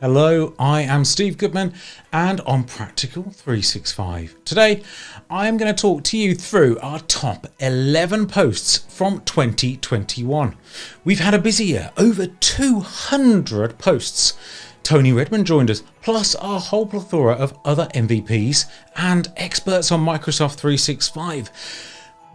Hello, I am Steve Goodman and on Practical 365. Today I am going to talk to you through our top 11 posts from 2021. We've had a busy year, over 200 posts. Tony Redmond joined us, plus a whole plethora of other MVPs and experts on Microsoft 365.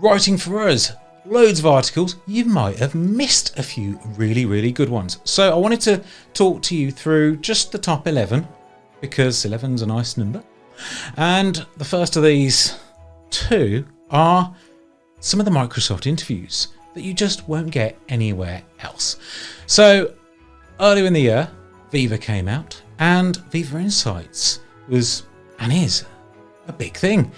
Writing for us, loads of articles. You might have missed a few really good ones. So I wanted to talk to you through just the top 11 because 11's a nice number. And the first of these two are some of the Microsoft interviews that you just won't get anywhere else. So earlier in the year, Viva came out and Viva Insights was and is a big thing.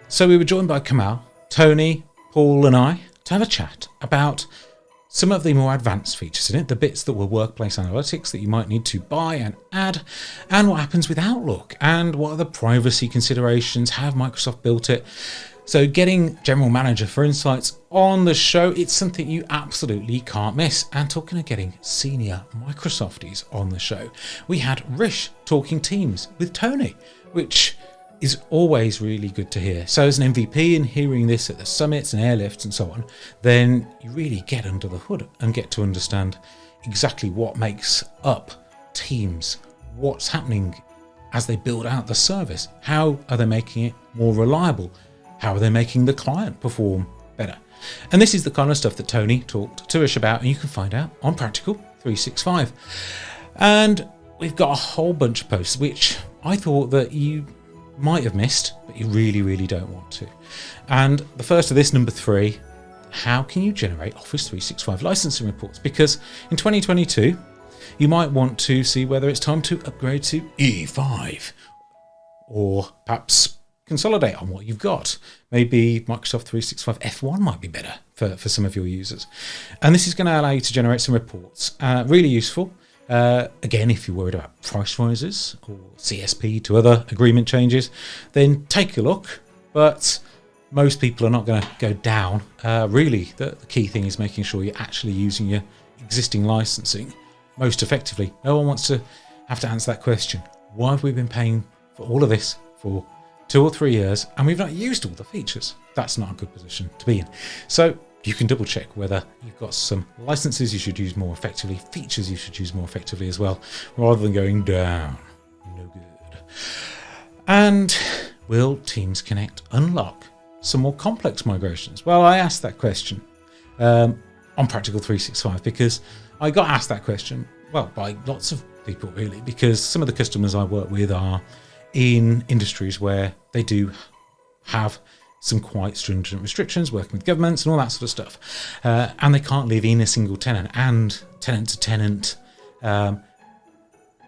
So we were joined by Kamal, Tony, Paul and I to have a chat about some of the more advanced features in it, the bits that were workplace analytics that you might need to buy and add, and what happens with Outlook, and what are the privacy considerations, how have Microsoft built it. So getting General Manager for Insights on the show, it's something you absolutely can't miss. And talking of getting senior Microsofties on the show, we had Rish talking Teams with Tony, which is always really good to hear. So as an MVP and hearing this at the summits and airlifts and so on, then you really get under the hood and get to understand exactly what makes up Teams, what's happening as they build out the service, how are they making it more reliable, how are they making the client perform better. And this is the kind of stuff that Tony talked to us about, and you can find out on Practical 365. And we've got a whole bunch of posts which I thought that you might have missed, but you really don't want to. And the first of this, number 3, how can you generate Office 365 licensing reports? Because in 2022, you might want to see whether it's time to upgrade to E5 or perhaps consolidate on what you've got. Maybe Microsoft 365 F1 might be better for some of your users. And this is going to allow you to generate some reports. Really useful. Again, if you're worried about price rises or CSP to other agreement changes, then take a look. But most people are not going to go down. Really, the key thing is making sure you're actually using your existing licensing most effectively. No one wants to have to answer that question. Why have we been paying for all of this for 2 or 3 years and we've not used all the features? That's not a good position to be in. So you can double check whether you've got some licenses you should use more effectively, features you should use more effectively as well, rather than going down. No good. And will Teams Connect unlock some more complex migrations? Well, I asked that question on Practical 365 because I got asked that question, well, by lots of people really, because some of the customers I work with are in industries where they do have some quite stringent restrictions, working with governments and all that sort of stuff. And they can't live in a single tenant, and tenant-to-tenant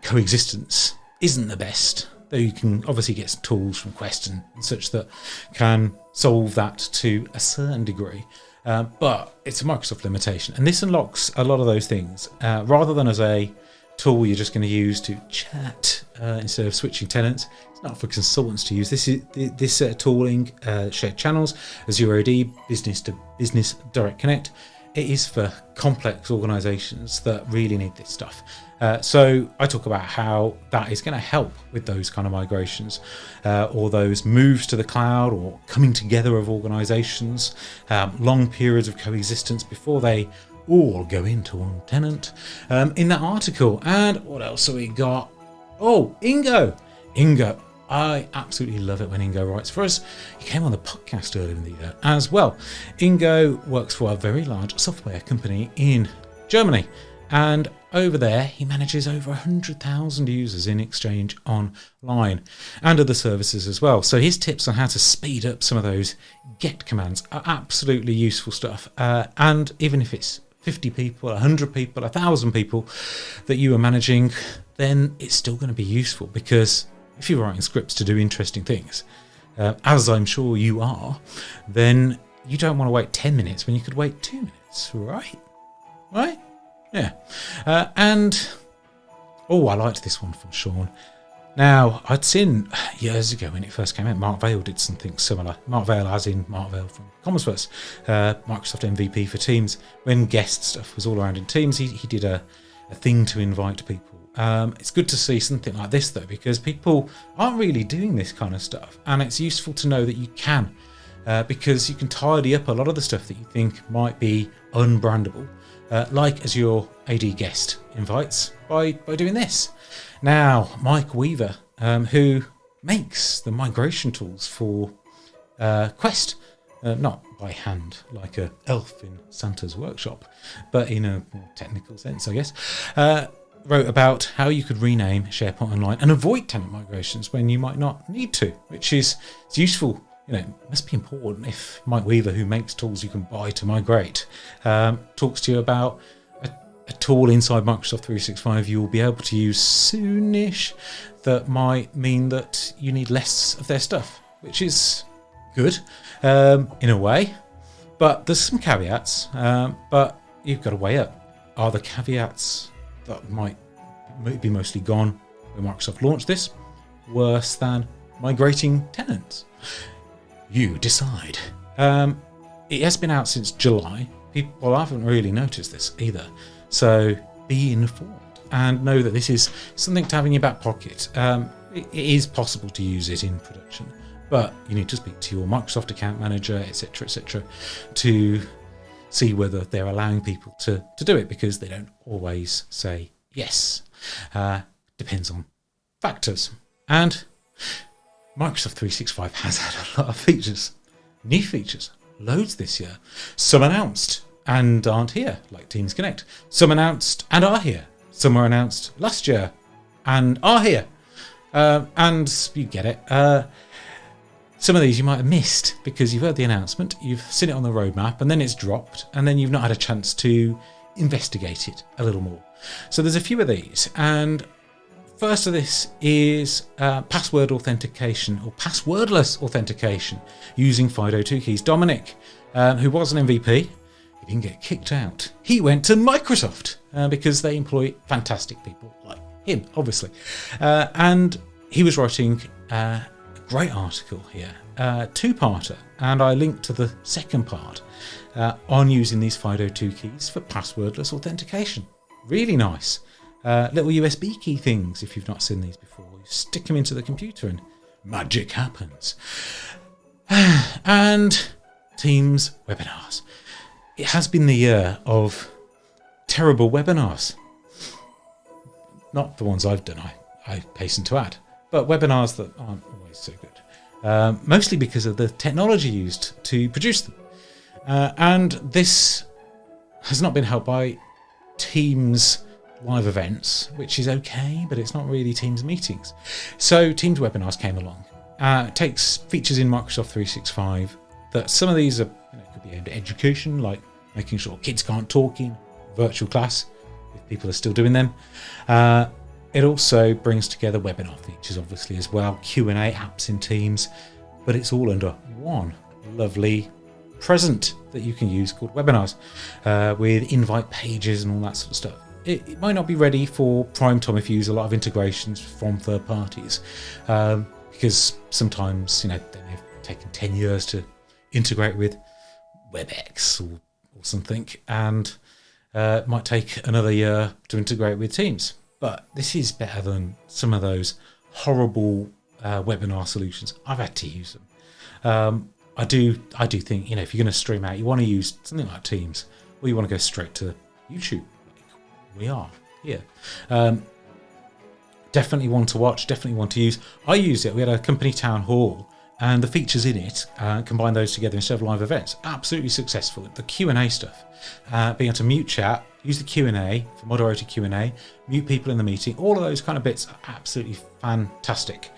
coexistence isn't the best. Though you can obviously get some tools from Quest and such that can solve that to a certain degree. But it's a Microsoft limitation. And this unlocks a lot of those things. Rather than as a tool you're just going to use to chat instead of switching tenants. It's not for consultants to use. This set of tooling, shared channels, Azure AD, business to business direct connect. It is for complex organizations that really need this stuff. So I talk about how that is going to help with those kind of migrations or those moves to the cloud or coming together of organizations, long periods of coexistence before they all go into one tenant in that article. And what else have we got? Oh, Ingo. I absolutely love it when Ingo writes for us. He came on the podcast earlier in the year as well. Ingo works for a very large software company in Germany, and over there he manages over 100,000 users in Exchange Online and other services as well. So his tips on how to speed up some of those get commands are absolutely useful stuff. And even if it's 50 people, 100 people, 1,000 people that you are managing, then it's still going to be useful, because if you're writing scripts to do interesting things, as I'm sure you are, then you don't want to wait 10 minutes when you could wait 2 minutes, right? Right? Yeah. And, I liked this one from Sean. Now, I'd seen years ago when it first came out, Mark Vail did something similar. Mark Vail, as in Mark Vail from Commonwealth, Microsoft MVP for Teams. When guest stuff was all around in Teams, he did a thing to invite people It's good to see something like this though, because people aren't really doing this kind of stuff, and it's useful to know that you can, because you can tidy up a lot of the stuff that you think might be unbrandable, like as your AD guest invites, by doing this. Now, Mike Weaver, who makes the migration tools for Quest, not by hand like a elf in Santa's workshop, but in a more technical sense, I guess, wrote about how you could rename SharePoint Online and avoid tenant migrations when you might not need to, which is it's useful. It must be important if Mike Weaver, who makes tools you can buy to migrate, talks to you about a tool inside Microsoft 365 you will be able to use soonish that might mean that you need less of their stuff, which is good in a way, but there's some caveats, but you've got to weigh up. Are the caveats that might be mostly gone when Microsoft launched this worse than migrating tenants? You decide. It has been out since July. People haven't really noticed this either, so be informed and know that this is something to have in your back pocket. It is possible to use it in production, but you need to speak to your Microsoft account manager, etc., to see whether they're allowing people to do it, because they don't always say yes. Depends on factors. And Microsoft 365 has had a lot of features, new features, loads this year. Some announced and aren't here, like Teams Connect. Some announced and are here. Some were announced last year and are here. And you get it. Some of these you might have missed because you've heard the announcement, you've seen it on the roadmap, and then it's dropped, and then you've not had a chance to investigate it a little more. So there's a few of these, and first of this is password authentication, or passwordless authentication, using FIDO2 keys. Dominic, who was an MVP, he didn't get kicked out. He went to Microsoft because they employ fantastic people like him, obviously. And he was writing a great article here, two-parter, and I linked to the second part on using these FIDO2 keys for passwordless authentication. Really nice. Little USB key things, if you've not seen these before. You stick them into the computer and magic happens. And Teams webinars. It has been the year of terrible webinars. Not the ones I've done, I hasten to add, but webinars that aren't always so good. Mostly because of the technology used to produce them. And this has not been helped by Teams live events, which is okay, but it's not really Teams meetings. So Teams webinars came along. It takes features in Microsoft 365 that some of these are, could be aimed at education, like making sure kids can't talk in virtual class, if people are still doing them. It also brings together webinar features, obviously, as well, Q&A apps in Teams, but it's all under one lovely present that you can use called webinars, with invite pages and all that sort of stuff. It might not be ready for prime time if you use a lot of integrations from third parties, because sometimes they may have taken 10 years to integrate with WebEx or something, and it might take another year to integrate with Teams. But this is better than some of those horrible webinar solutions. I've had to use them. I do think, if you're going to stream out, you want to use something like Teams, or you want to go straight to YouTube. We are here. Definitely one to watch, definitely one to use. I used it. We had a company town hall, and the features in it, combine those together instead of live events. Absolutely successful. The Q&A stuff, being able to mute chat, use the Q&A for moderated Q&A, mute people in the meeting, all of those kind of bits are absolutely fantastic.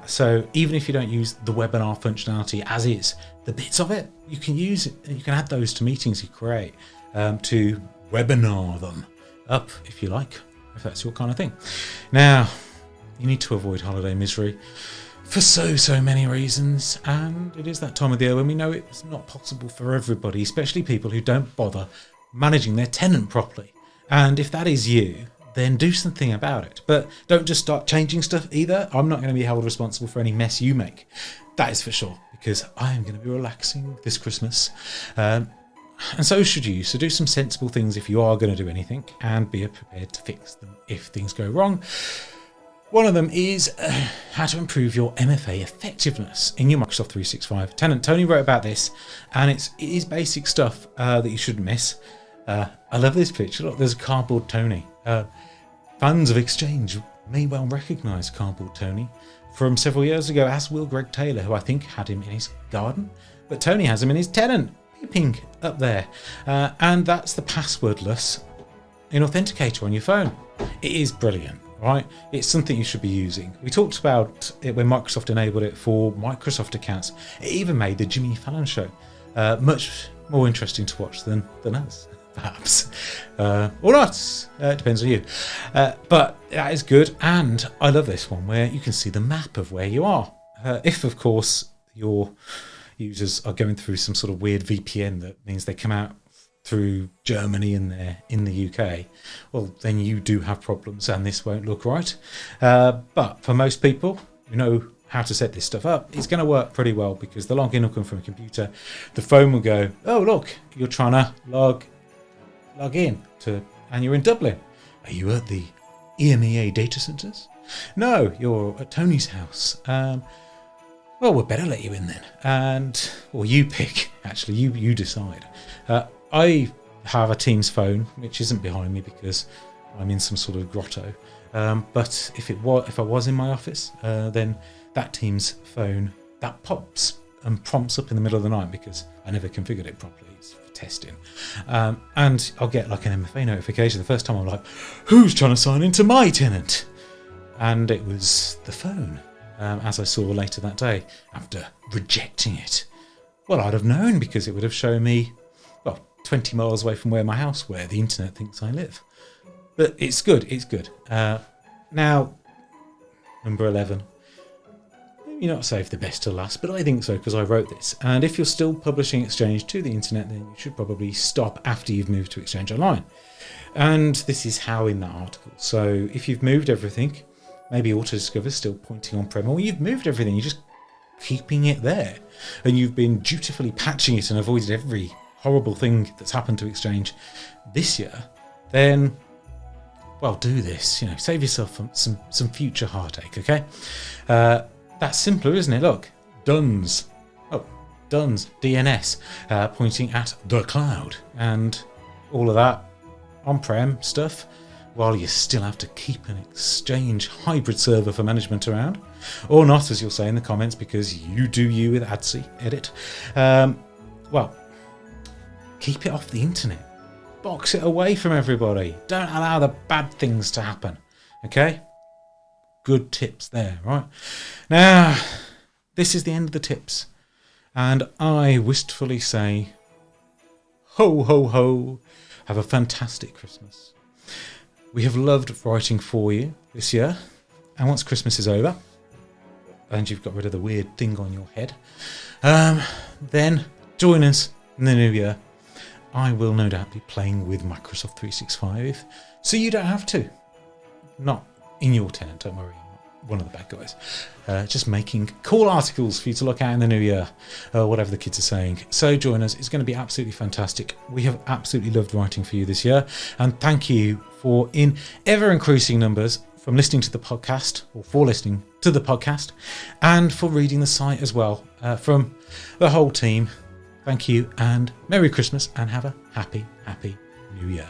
So even if you don't use the webinar functionality as is, the bits of it, you can use it, and you can add those to meetings you create, to webinar them up, if you like, if that's your kind of thing. Now, you need to avoid holiday misery for so many reasons, and it is that time of the year when we know it's not possible for everybody, especially people who don't bother managing their tenant properly. And if that is you, then do something about it. But don't just start changing stuff either. I'm not going to be held responsible for any mess you make. That is for sure, because I am going to be relaxing this Christmas. And so should you. So do some sensible things if you are going to do anything, and be prepared to fix them if things go wrong. One of them is how to improve your MFA effectiveness in your Microsoft 365. Tenant Tony wrote about this, and it is basic stuff that you shouldn't miss. I love this picture. Look, there's a cardboard Tony. Fans of Exchange may well recognise cardboard Tony from several years ago, as will Greg Taylor, who I think had him in his garden, but Tony has him in his Tenant, peeping up there. And that's the passwordless authenticator on your phone. It is brilliant. Right, it's something you should be using. We talked about it when Microsoft enabled it for Microsoft accounts. It even made the Jimmy Fallon show much more interesting to watch than us, perhaps, or not. Depends on you. But that is good, and I love this one where you can see the map of where you are. If, of course, your users are going through some sort of weird VPN that means they come out through Germany and they're in the UK, well, then you do have problems and this won't look right. But for most people who know how to set this stuff up, it's going to work pretty well, because the login will come from a computer. The phone will go, oh, look, you're trying to log in and you're in Dublin. Are you at the EMEA data centres? No, you're at Tony's house. Well, we'd better let you in then. Or you pick, actually, you decide. I have a Teams phone, which isn't behind me because I'm in some sort of grotto. But if I was in my office, then that Teams phone, that pops and prompts up in the middle of the night because I never configured it properly. It's for testing. And I'll get like an MFA notification. The first time I'm like, who's trying to sign into my tenant? And it was the phone, as I saw later that day, after rejecting it. Well, I'd have known, because it would have shown me 20 miles away from where my house, where the internet thinks I live. But it's good. Now, number 11. Maybe not save the best to last, but I think so, because I wrote this. And if you're still publishing Exchange to the internet, then you should probably stop after you've moved to Exchange Online. And this is how in that article. So if you've moved everything, maybe Autodiscover's still pointing on-prem, or you've moved everything, you're just keeping it there, and you've been dutifully patching it and avoided every horrible thing that's happened to Exchange this year, then, well, do this. Save yourself some future heartache, okay? That's simpler, isn't it? Look, Duns DNS, pointing at the cloud, and all of that on-prem stuff, while you still have to keep an Exchange hybrid server for management around, or not, as you'll say in the comments, because you do you with ADSI edit. Well, keep it off the internet. Box it away from everybody. Don't allow the bad things to happen. Okay? Good tips there, right? Now, this is the end of the tips. And I wistfully say, ho, ho, ho. Have a fantastic Christmas. We have loved writing for you this year. And once Christmas is over, and you've got rid of the weird thing on your head, then join us in the new year. I will no doubt be playing with Microsoft 365, so you don't have to. Not in your tenant, don't worry. I'm not one of the bad guys. Just making cool articles for you to look at in the new year, whatever the kids are saying. So join us. It's going to be absolutely fantastic. We have absolutely loved writing for you this year, and thank you for, in ever-increasing numbers, from listening to the podcast, or for listening to the podcast, and for reading the site as well. From the whole team, thank you, and Merry Christmas, and have a happy, happy New Year.